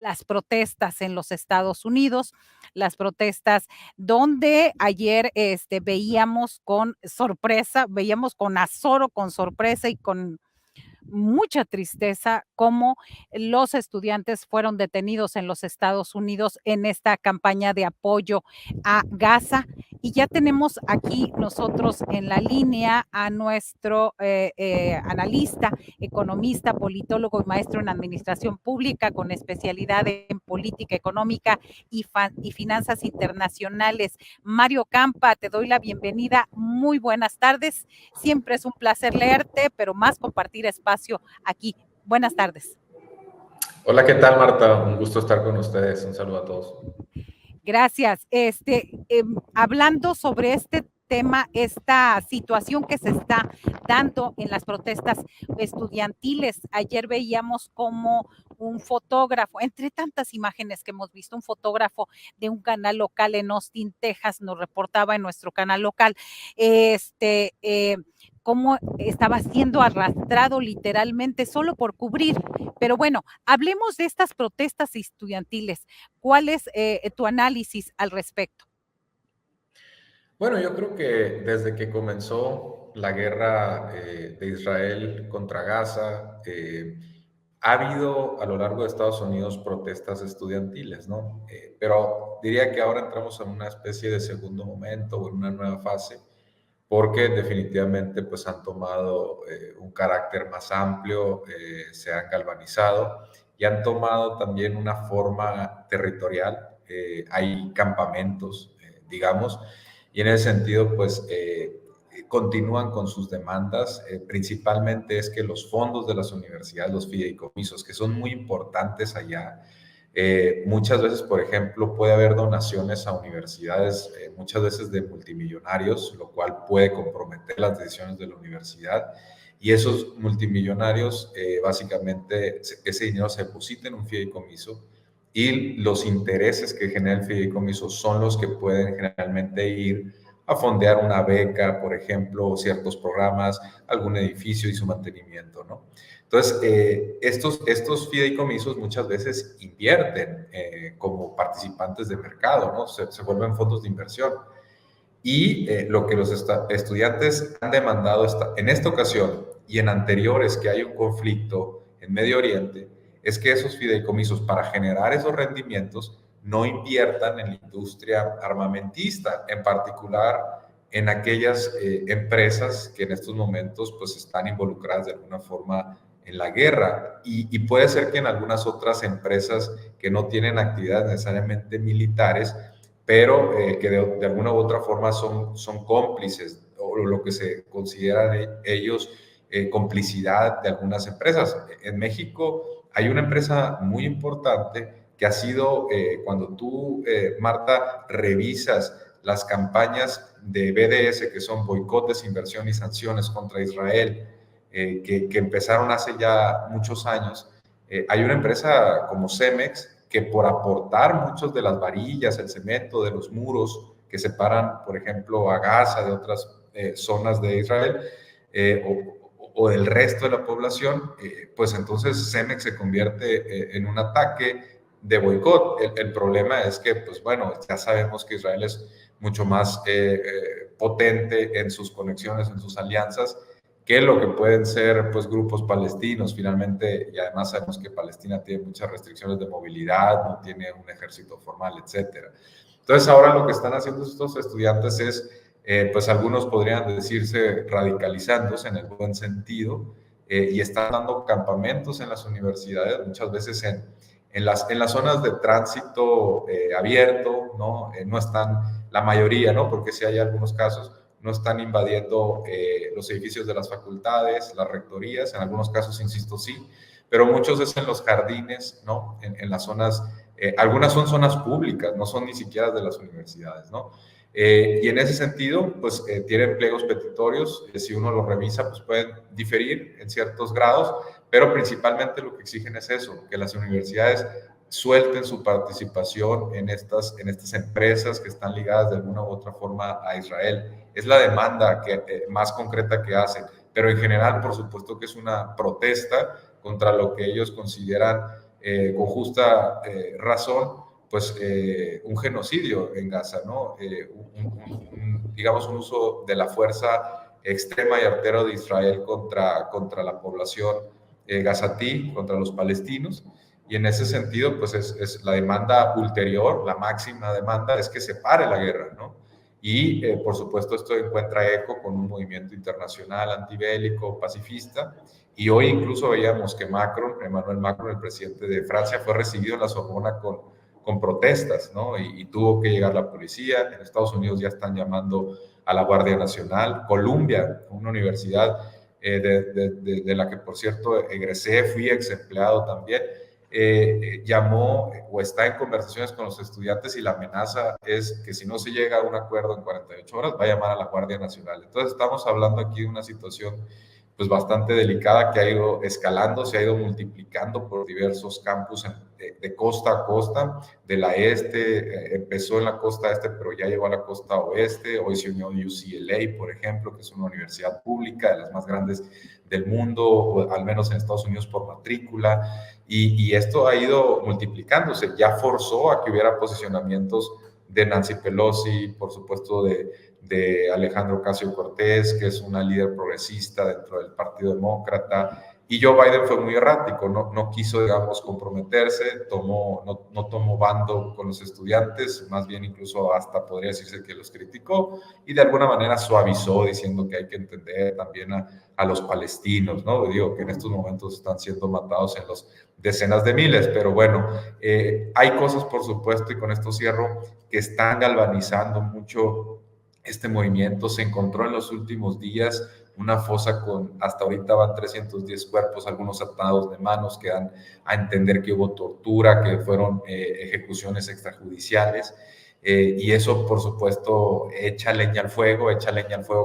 las protestas en los Estados Unidos, las protestas donde ayer veíamos con sorpresa, veíamos con azoro, con sorpresa y con mucha tristeza cómo los estudiantes fueron detenidos en los Estados Unidos en esta campaña de apoyo a Gaza. Y ya tenemos aquí nosotros en la línea a nuestro analista, economista, politólogo y maestro en administración pública con especialidad en política económica y finanzas internacionales. Mario Campa, te doy la bienvenida. Muy buenas tardes. Siempre es un placer leerte, pero más compartir espacio aquí. Buenas tardes. Hola, ¿qué tal, Marta? Un gusto estar con ustedes. Un saludo a todos. Gracias. Hablando sobre este tema, esta situación que se está dando en las protestas estudiantiles. Ayer veíamos como un fotógrafo, entre tantas imágenes que hemos visto, un fotógrafo de un canal local en Austin, Texas, nos reportaba en nuestro canal local, cómo estaba siendo arrastrado literalmente solo por cubrir. Pero bueno, hablemos de estas protestas estudiantiles. ¿Cuál es tu análisis al respecto? Bueno, yo creo que desde que comenzó la guerra de Israel contra Gaza, ha habido a lo largo de Estados Unidos protestas estudiantiles, ¿no? Pero diría que ahora entramos en una especie de segundo momento o en una nueva fase, porque definitivamente pues han tomado un carácter más amplio, se han galvanizado y han tomado también una forma territorial. Hay campamentos, digamos, y en ese sentido pues continúan con sus demandas. Principalmente es que los fondos de las universidades, los fideicomisos, que son muy importantes allá, muchas veces, por ejemplo, puede haber donaciones a universidades, muchas veces de multimillonarios, lo cual puede comprometer las decisiones de la universidad. Y esos multimillonarios, básicamente, ese dinero se deposita en un fideicomiso y los intereses que genera el fideicomiso son los que pueden generalmente ir a fondear una beca, por ejemplo, o ciertos programas, algún edificio y su mantenimiento, ¿no? Entonces, estos fideicomisos muchas veces invierten como participantes de mercado, ¿no? Se vuelven fondos de inversión. Y lo que los estudiantes han demandado en esta ocasión y en anteriores que hay un conflicto en Medio Oriente, es que esos fideicomisos, para generar esos rendimientos, no inviertan en la industria armamentista, en particular en aquellas empresas que en estos momentos pues están involucradas de alguna forma en la guerra, y puede ser que en algunas otras empresas que no tienen actividades necesariamente militares, pero que de alguna u otra forma son cómplices, o lo que se considera ellos complicidad de algunas empresas. En México hay una empresa muy importante que ha sido, cuando tú, Marta, revisas las campañas de BDS, que son boicot, desinversión y sanciones contra Israel, que empezaron hace ya muchos años, hay una empresa como Cemex que por aportar muchos de las varillas, el cemento, de los muros que separan, por ejemplo, a Gaza de otras zonas de Israel, o del resto de la población, pues entonces Cemex se convierte en un ataque de boicot. El problema es que, pues bueno, ya sabemos que Israel es mucho más potente en sus conexiones, en sus alianzas, que lo que pueden ser pues grupos palestinos finalmente, y además sabemos que Palestina tiene muchas restricciones de movilidad, no tiene un ejército formal, etcétera. Entonces ahora lo que están haciendo estos estudiantes es, pues algunos podrían decirse radicalizándose en el buen sentido, y están dando campamentos en las universidades, muchas veces en las zonas de tránsito abierto, ¿no? No están la mayoría, ¿no? Porque sí hay algunos casos, no están invadiendo los edificios de las facultades, las rectorías, en algunos casos, insisto, sí, pero muchos es en los jardines, ¿no? En las zonas, algunas son zonas públicas, no son ni siquiera de las universidades, ¿no? Y en ese sentido, pues tienen pliegos petitorios, si uno los revisa, pues pueden diferir en ciertos grados, pero principalmente lo que exigen es eso, que las universidades suelten su participación en estas empresas que están ligadas de alguna u otra forma a Israel. Es la demanda más concreta que hacen, pero en general, por supuesto que es una protesta contra lo que ellos consideran con justa razón, pues un genocidio en Gaza, ¿no? Digamos, un uso de la fuerza extrema y artero de Israel contra la población gazatí, contra los palestinos. Y en ese sentido, pues es la demanda ulterior, la máxima demanda es que se pare la guerra, ¿no? Y por supuesto esto encuentra eco con un movimiento internacional antibélico, pacifista, y hoy incluso veíamos que Emmanuel Macron, el presidente de Francia, fue recibido en la Sorbona con protestas, ¿no? Y tuvo que llegar la policía. En Estados Unidos ya están llamando a la Guardia Nacional. Columbia, una universidad de la que, por cierto, egresé, fui ex empleado también, llamó o está en conversaciones con los estudiantes y la amenaza es que si no se llega a un acuerdo en 48 horas, va a llamar a la Guardia Nacional. Entonces estamos hablando aquí de una situación pues bastante delicada que ha ido escalando, se ha ido multiplicando por diversos campus de costa a costa, de la este, empezó en la costa este, pero ya llegó a la costa oeste, hoy se unió UCLA, por ejemplo, que es una universidad pública de las más grandes del mundo, o al menos en Estados Unidos por matrícula, y esto ha ido multiplicándose, ya forzó a que hubiera posicionamientos de Nancy Pelosi, por supuesto de Alejandro Ocasio-Cortez, que es una líder progresista dentro del Partido Demócrata, y Joe Biden fue muy errático, no quiso, digamos, comprometerse, no tomó bando con los estudiantes, más bien incluso hasta podría decirse que los criticó, y de alguna manera suavizó diciendo que hay que entender también a los palestinos, ¿no? Digo que en estos momentos están siendo matados en los decenas de miles, pero bueno, hay cosas, por supuesto, y con esto cierro, que están galvanizando mucho este movimiento. Se encontró en los últimos días una fosa con, hasta ahorita van 310 cuerpos, algunos atados de manos, que dan a entender que hubo tortura, que fueron ejecuciones extrajudiciales. Y eso, por supuesto, echa leña al fuego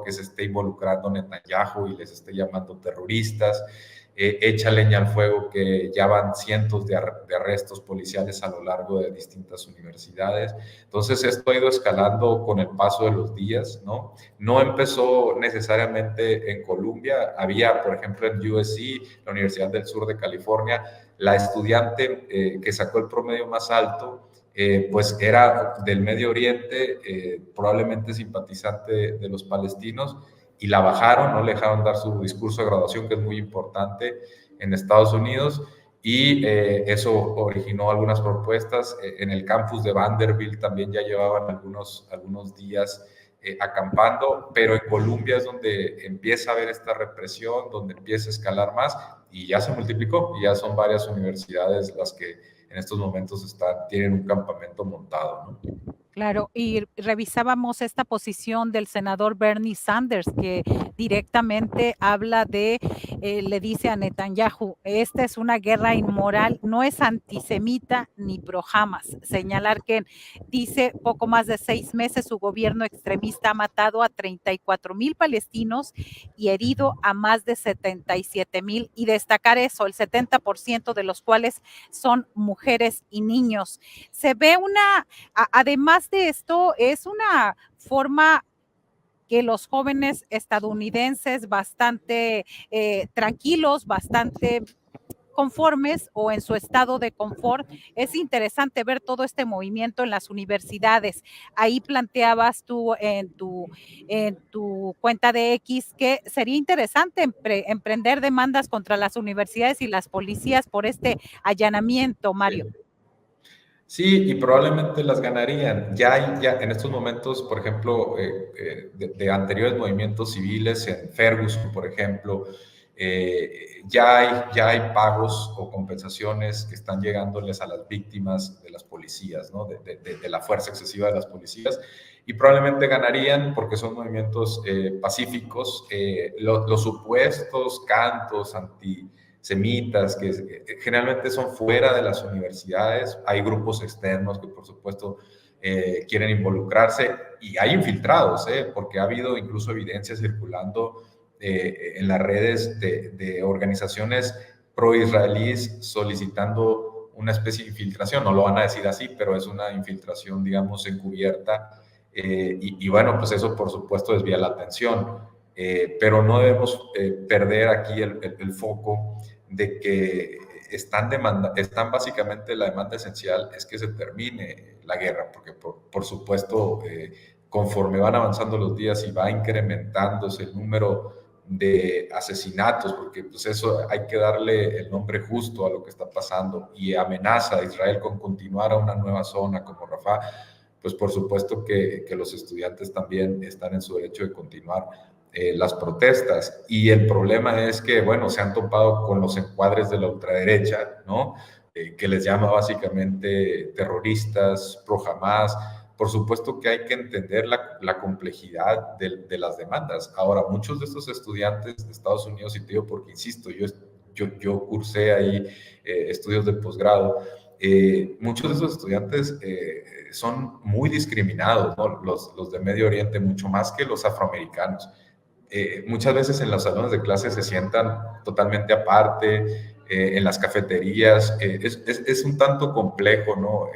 que se esté involucrando Netanyahu y les esté llamando terroristas. Echa leña al fuego que ya van cientos de arrestos policiales a lo largo de distintas universidades. Entonces, esto ha ido escalando con el paso de los días, ¿no? No empezó necesariamente en Columbia. Había, por ejemplo, en USC, la Universidad del Sur de California, la estudiante que sacó el promedio más alto, pues era del Medio Oriente, probablemente simpatizante de los palestinos, y la bajaron, no le dejaron dar su discurso de graduación, que es muy importante en Estados Unidos, y eso originó algunas propuestas. En el campus de Vanderbilt también ya llevaban algunos días acampando, pero en Columbia es donde empieza a haber esta represión, donde empieza a escalar más, y ya se multiplicó, y ya son varias universidades las que en estos momentos tienen un campamento montado, ¿no? Claro, y revisábamos esta posición del senador Bernie Sanders, que directamente habla le dice a Netanyahu, esta es una guerra inmoral, no es antisemita ni pro Hamas. Señalar que dice poco más de 6 meses su gobierno extremista ha matado a 34,000 palestinos y herido a más de 77,000, y destacar eso, el 70% de los cuales son mujeres y niños. Se ve además de esto, es una forma que los jóvenes estadounidenses bastante tranquilos, bastante conformes o en su estado de confort. Es interesante ver todo este movimiento en las universidades. Ahí planteabas tú en tu cuenta de X que sería interesante emprender demandas contra las universidades y las policías por este allanamiento, Mario. Sí, y probablemente las ganarían. Ya en estos momentos, por ejemplo, de anteriores movimientos civiles, en Ferguson, por ejemplo, ya hay pagos o compensaciones que están llegándoles a las víctimas de las policías, ¿no? De la fuerza excesiva de las policías, y probablemente ganarían porque son movimientos pacíficos. Los supuestos cantos antisemitas que generalmente son fuera de las universidades. Hay grupos externos que, por supuesto, quieren involucrarse, y hay infiltrados, porque ha habido incluso evidencia circulando en las redes de organizaciones pro-israelíes solicitando una especie de infiltración. No lo van a decir así, pero es una infiltración, digamos, encubierta. Y bueno, pues eso, por supuesto, desvía la atención. Pero no debemos perder aquí el foco de que están básicamente, la demanda esencial es que se termine la guerra, porque por supuesto, conforme van avanzando los días y va incrementándose el número de asesinatos, porque pues eso hay que darle el nombre justo a lo que está pasando, y amenaza a Israel con continuar a una nueva zona como Rafah, pues por supuesto que los estudiantes también están en su derecho de continuar las protestas. Y el problema es que, bueno, se han topado con los encuadres de la ultraderecha, ¿no? Que les llama básicamente terroristas, pro Hamas. Por supuesto que hay que entender la complejidad de las demandas. Ahora, muchos de estos estudiantes de Estados Unidos, y te digo porque, insisto, yo cursé ahí estudios de posgrado, muchos de esos estudiantes son muy discriminados, ¿no? Los de Medio Oriente, mucho más que los afroamericanos. Muchas veces en los salones de clase se sientan totalmente aparte, en las cafeterías. Es un tanto complejo, ¿no?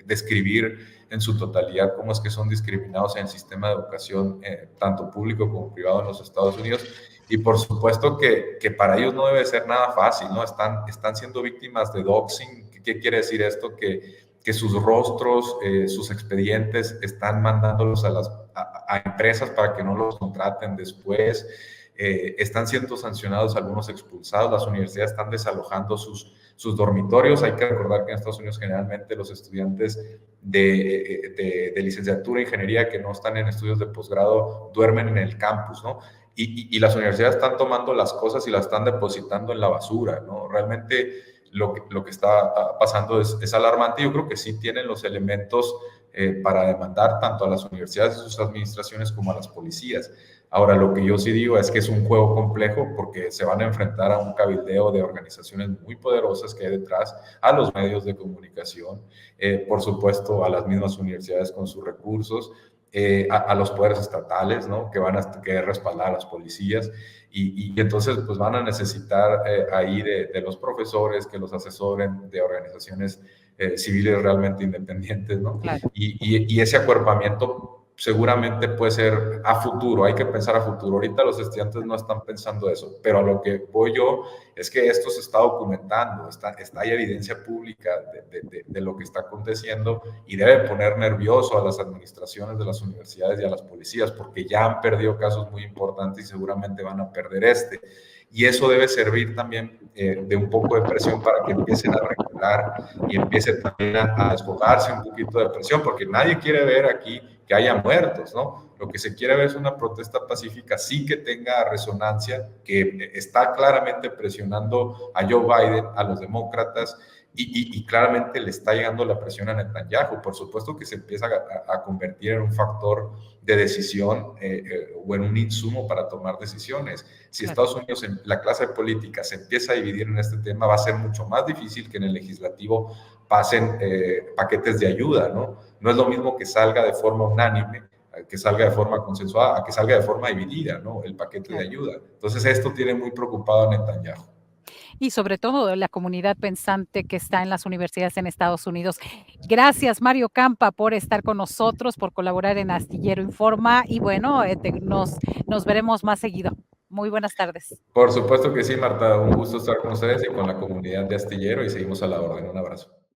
Describir en su totalidad cómo es que son discriminados en el sistema de educación, tanto público como privado en los Estados Unidos. Y por supuesto que para ellos no debe ser nada fácil, ¿no? Están siendo víctimas de doxing. ¿Qué quiere decir esto? Que sus rostros, sus expedientes, están mandándolos a empresas para que no los contraten después. Están siendo sancionados, algunos expulsados. Las universidades están desalojando sus dormitorios. Hay que recordar que en Estados Unidos generalmente los estudiantes de licenciatura e ingeniería que no están en estudios de posgrado duermen en el campus, ¿no? Y las universidades están tomando las cosas y las están depositando en la basura, ¿no? Realmente lo que está pasando es alarmante. Yo creo que sí tienen los elementos para demandar tanto a las universidades y sus administraciones como a las policías. Ahora, lo que yo sí digo es que es un juego complejo porque se van a enfrentar a un cabildeo de organizaciones muy poderosas que hay detrás, a los medios de comunicación, por supuesto a las mismas universidades con sus recursos, a los poderes estatales, ¿no? Que van a querer respaldar a las policías, y entonces pues van a necesitar ahí de los profesores que los asesoren, de organizaciones civiles realmente independientes, ¿no? Claro. Y ese acuerpamiento seguramente puede ser a futuro, hay que pensar a futuro. Ahorita los estudiantes no están pensando eso, pero a lo que voy yo es que esto se está documentando, hay evidencia pública de lo que está aconteciendo, y debe poner nervioso a las administraciones de las universidades y a las policías, porque ya han perdido casos muy importantes y seguramente van a perder este. Y eso debe servir también de un poco de presión para que empiecen a regular y empiecen también a desfogarse un poquito de presión, porque nadie quiere ver aquí que haya muertos, ¿no? Lo que se quiere ver es una protesta pacífica, sí que tenga resonancia, que está claramente presionando a Joe Biden, a los demócratas, y claramente le está llegando la presión a Netanyahu. Por supuesto que se empieza a convertir en un factor de decisión o en un insumo para tomar decisiones. Si Estados Unidos, en la clase política, se empieza a dividir en este tema, va a ser mucho más difícil que en el legislativo pasen paquetes de ayuda, ¿no? No es lo mismo que salga de forma unánime, que salga de forma consensuada, a que salga de forma dividida, ¿no? El paquete de ayuda. Entonces esto tiene muy preocupado a Netanyahu. Y sobre todo la comunidad pensante que está en las universidades en Estados Unidos. Gracias, Mario Campa, por estar con nosotros, por colaborar en Astillero Informa, y bueno, nos veremos más seguido. Muy buenas tardes. Por supuesto que sí, Marta. Un gusto estar con ustedes y con la comunidad de Astillero, y seguimos a la orden. Un abrazo.